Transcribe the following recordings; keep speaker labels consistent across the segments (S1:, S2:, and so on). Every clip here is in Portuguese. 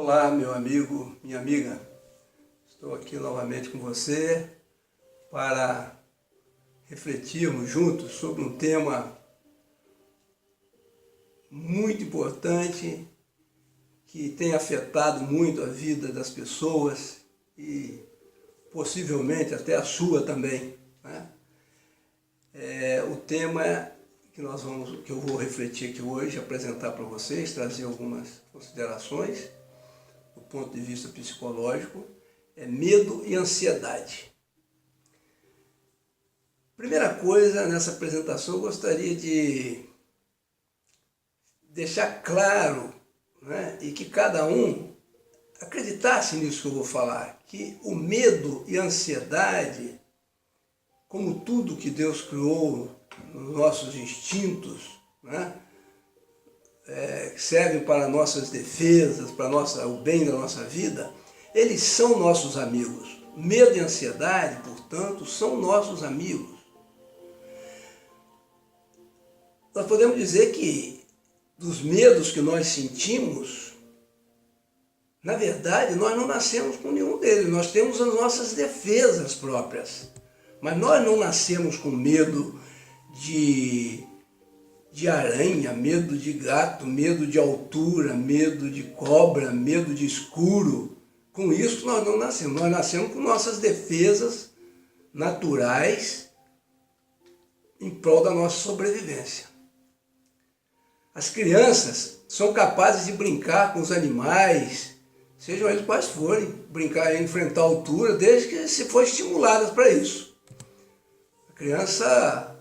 S1: Olá, meu amigo, minha amiga. Estou aqui novamente com você para refletirmos juntos sobre um tema muito importante que tem afetado muito a vida das pessoas e possivelmente até a sua também, né? O tema que eu vou refletir aqui hoje, apresentar para vocês, trazer algumas considerações do ponto de vista psicológico, é medo e ansiedade. Primeira coisa, nessa apresentação, eu gostaria de deixar claro, né, e que cada um acreditasse nisso que eu vou falar, que o medo e a ansiedade, como tudo que Deus criou nos nossos instintos, né, que servem para nossas defesas, para o bem da nossa vida, eles são nossos amigos. Medo e ansiedade, portanto, são nossos amigos. Nós podemos dizer que dos medos que nós sentimos, na verdade, nós não nascemos com nenhum deles. Nós temos as nossas defesas próprias. Mas nós não nascemos com medo de aranha, medo de gato, medo de altura, medo de cobra, medo de escuro. Com isso nós não nascemos. Nós nascemos com nossas defesas naturais em prol da nossa sobrevivência. As crianças são capazes de brincar com os animais, sejam eles quais forem, brincar, enfrentar a altura, desde que se for estimuladas para isso. A criança,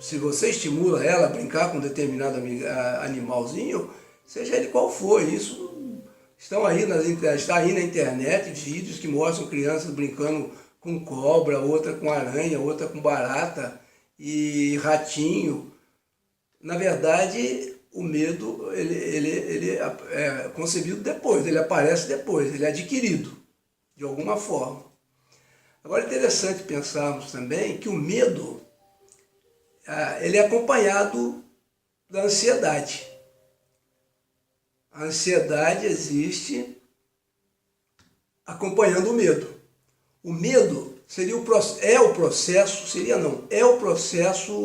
S1: se você estimula ela a brincar com um determinado animalzinho, seja ele qual for, isso está aí na internet vídeos que mostram crianças brincando com cobra, outra com aranha, outra com barata e ratinho. Na verdade, o medo ele é concebido depois, ele aparece depois, ele é adquirido de alguma forma. Agora é interessante pensarmos também que o medo ele é acompanhado da ansiedade. A ansiedade existe acompanhando o medo. O medo é o processo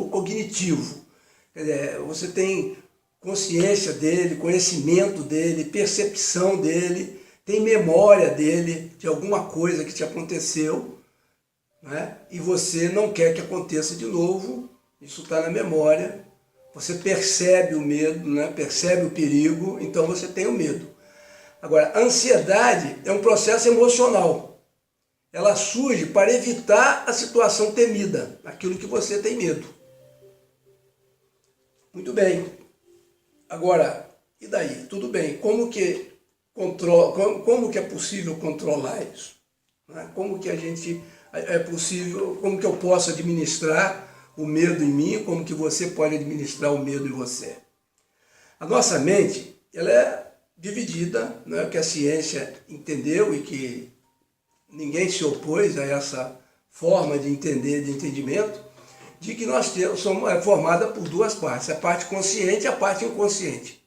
S1: cognitivo. Quer dizer, você tem consciência dele, conhecimento dele, percepção dele, tem memória dele, de alguma coisa que te aconteceu, né? E você não quer que aconteça de novo, isso está na memória, você percebe o medo, né? Percebe o perigo, então você tem o medo. Agora, a ansiedade é um processo emocional, ela surge para evitar a situação temida, aquilo que você tem medo. Muito bem. Agora, e daí? Tudo bem. Como que é possível controlar isso? Como que como que eu posso administrar o medo em mim? Como que você pode administrar o medo em você? A nossa mente, ela é dividida, né, que a ciência entendeu e que ninguém se opôs a essa forma de entender, de entendimento, de que nós somos formada por duas partes, a parte consciente e a parte inconsciente.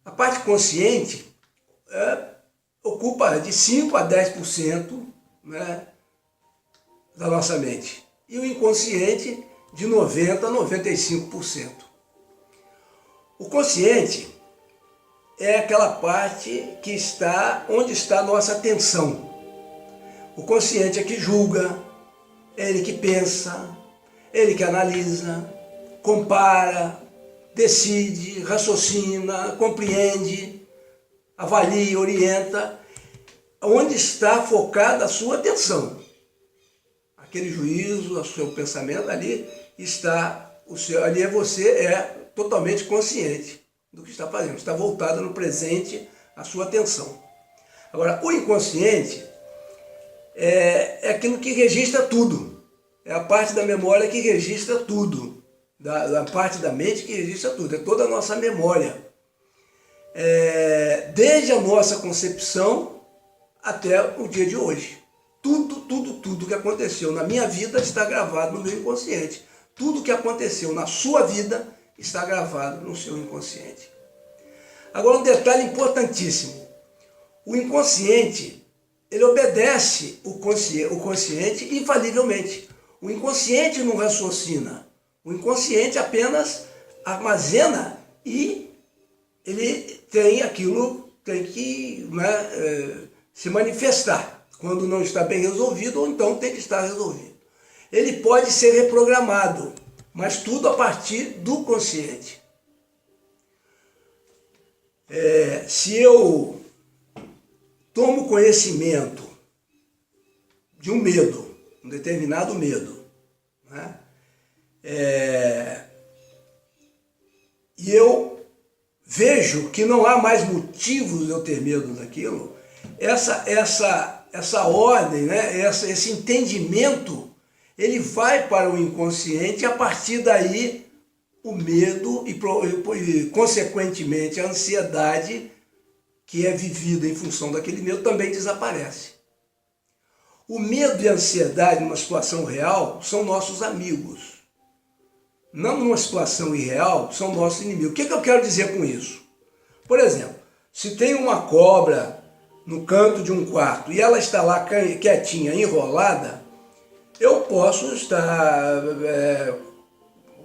S1: A parte consciente ocupa de 5 a 10%, né, da nossa mente, e o inconsciente de 90% a 95%. O consciente é aquela parte que está onde está a nossa atenção. O consciente é que julga, é ele que pensa, ele que analisa, compara, decide, raciocina, compreende, avalia, orienta. Onde está focada a sua atenção? Aquele juízo, o seu pensamento, ali está, você é totalmente consciente do que está fazendo, está voltado no presente a sua atenção. Agora, o inconsciente é aquilo que registra tudo. É a parte da memória que registra tudo. Da parte da mente que registra tudo. É toda a nossa memória. Desde a nossa concepção até o dia de hoje. Tudo que aconteceu na minha vida está gravado no meu inconsciente. Tudo que aconteceu na sua vida está gravado no seu inconsciente. Agora, um detalhe importantíssimo. O inconsciente, ele obedece o consciente infalivelmente. O inconsciente não raciocina. O inconsciente apenas armazena e ele tem aquilo, tem que, né, se manifestar. Quando não está bem resolvido, ou então tem que estar resolvido. Ele pode ser reprogramado, mas tudo a partir do consciente. Se eu tomo conhecimento de um medo, um determinado medo, né? E eu vejo que não há mais motivos de eu ter medo daquilo, essa ordem, né? Esse entendimento, ele vai para o inconsciente, e a partir daí o medo e consequentemente, a ansiedade que é vivida em função daquele medo também desaparece. O medo e a ansiedade numa situação real são nossos amigos. Não numa situação irreal, são nossos inimigos. O que eu quero dizer com isso? Por exemplo, se tem uma cobra no canto de um quarto e ela está lá quietinha, enrolada, eu posso estar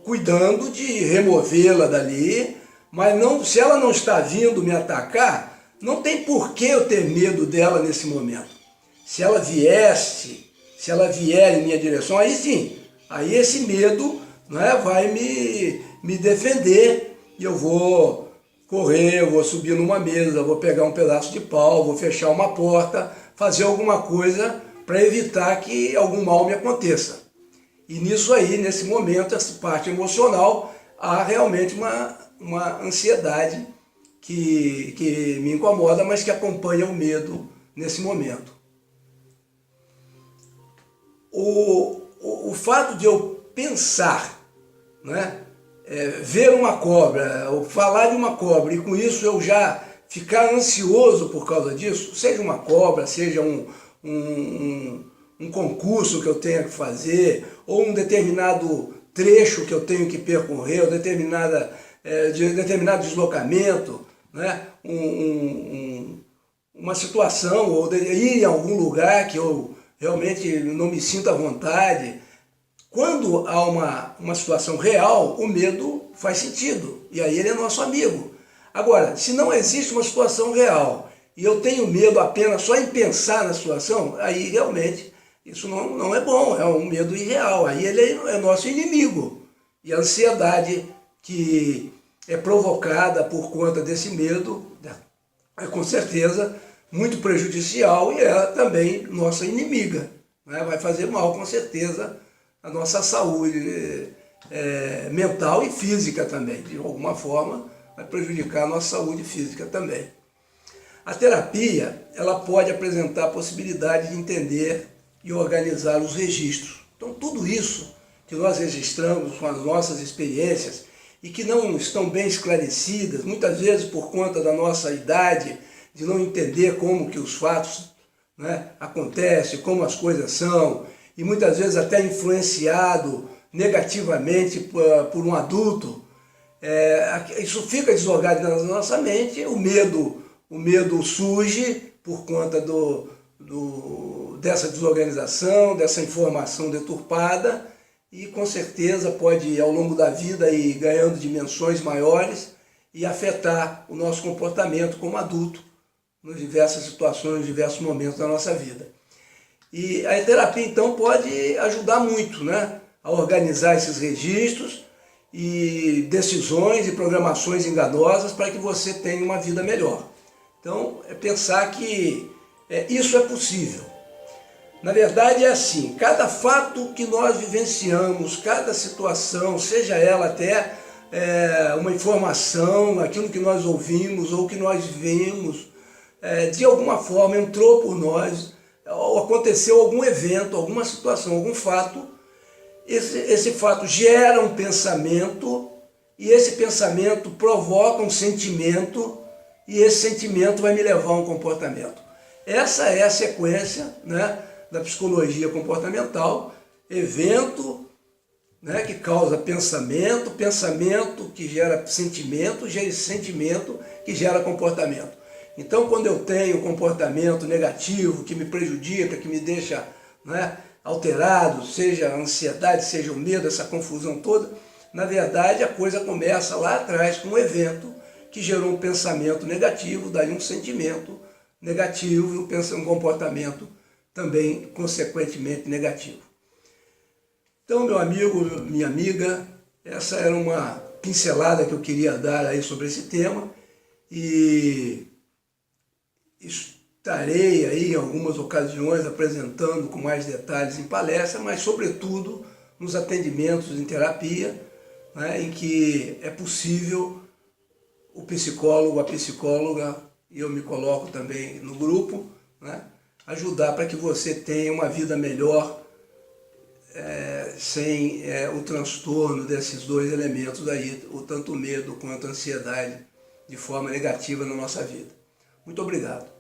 S1: cuidando de removê-la dali, mas não, se ela não está vindo me atacar, não tem por que eu ter medo dela nesse momento. Se ela vier em minha direção, aí sim, aí esse medo, né, vai me defender e eu vou correr, eu vou subir numa mesa, vou pegar um pedaço de pau, vou fechar uma porta, fazer alguma coisa para evitar que algum mal me aconteça. E nisso aí, nesse momento, essa parte emocional, há realmente uma ansiedade que me incomoda, mas que acompanha o medo nesse momento. O fato de eu pensar, né, ver uma cobra, ou falar de uma cobra, e com isso eu já ficar ansioso por causa disso, seja uma cobra, seja um concurso que eu tenha que fazer, ou um determinado trecho que eu tenho que percorrer, ou determinado deslocamento, né? Uma situação, ou ir em algum lugar que eu realmente não me sinto à vontade. Quando há uma situação real, o medo faz sentido, e aí ele é nosso amigo. Agora, se não existe uma situação real, e eu tenho medo apenas só em pensar na situação, aí realmente isso não é bom, é um medo irreal, aí ele é nosso inimigo. E a ansiedade que é provocada por conta desse medo é com certeza muito prejudicial e é também nossa inimiga, né? Vai fazer mal com certeza a nossa saúde mental e física também, de alguma forma vai prejudicar a nossa saúde física também. A terapia, ela pode apresentar a possibilidade de entender e organizar os registros. Então tudo isso que nós registramos com as nossas experiências e que não estão bem esclarecidas, muitas vezes por conta da nossa idade, de não entender como que os fatos, né, acontecem, como as coisas são, e muitas vezes até influenciado negativamente por um adulto, isso fica deslogado na nossa mente, o medo surge por conta dessa desorganização, dessa informação deturpada, e com certeza pode, ao longo da vida, ir ganhando dimensões maiores e afetar o nosso comportamento como adulto nas diversas situações, nos diversos momentos da nossa vida. E a terapia, então, pode ajudar muito, né, a organizar esses registros e decisões e programações enganosas para que você tenha uma vida melhor. Então, é pensar que isso é possível. Na verdade é assim, cada fato que nós vivenciamos, cada situação, seja ela até uma informação, aquilo que nós ouvimos ou que nós vimos, de alguma forma entrou por nós, ou aconteceu algum evento, alguma situação, algum fato, esse fato gera um pensamento e esse pensamento provoca um sentimento e esse sentimento vai me levar a um comportamento. Essa é a sequência, né, da psicologia comportamental: evento, né, que causa pensamento, pensamento que gera sentimento que gera comportamento. Então, quando eu tenho um comportamento negativo, que me prejudica, que me deixa, né, alterado, seja a ansiedade, seja o medo, essa confusão toda, na verdade a coisa começa lá atrás com um evento que gerou um pensamento negativo, daí um sentimento negativo e um comportamento também consequentemente negativo. Então, meu amigo, minha amiga, essa era uma pincelada que eu queria dar aí sobre esse tema e estarei aí em algumas ocasiões apresentando com mais detalhes em palestra, mas sobretudo nos atendimentos em terapia, né, em que é possível o psicólogo, a psicóloga, e eu me coloco também no grupo, né, ajudar para que você tenha uma vida melhor, sem o transtorno desses dois elementos aí, o tanto medo quanto a ansiedade, de forma negativa na nossa vida. Muito obrigado.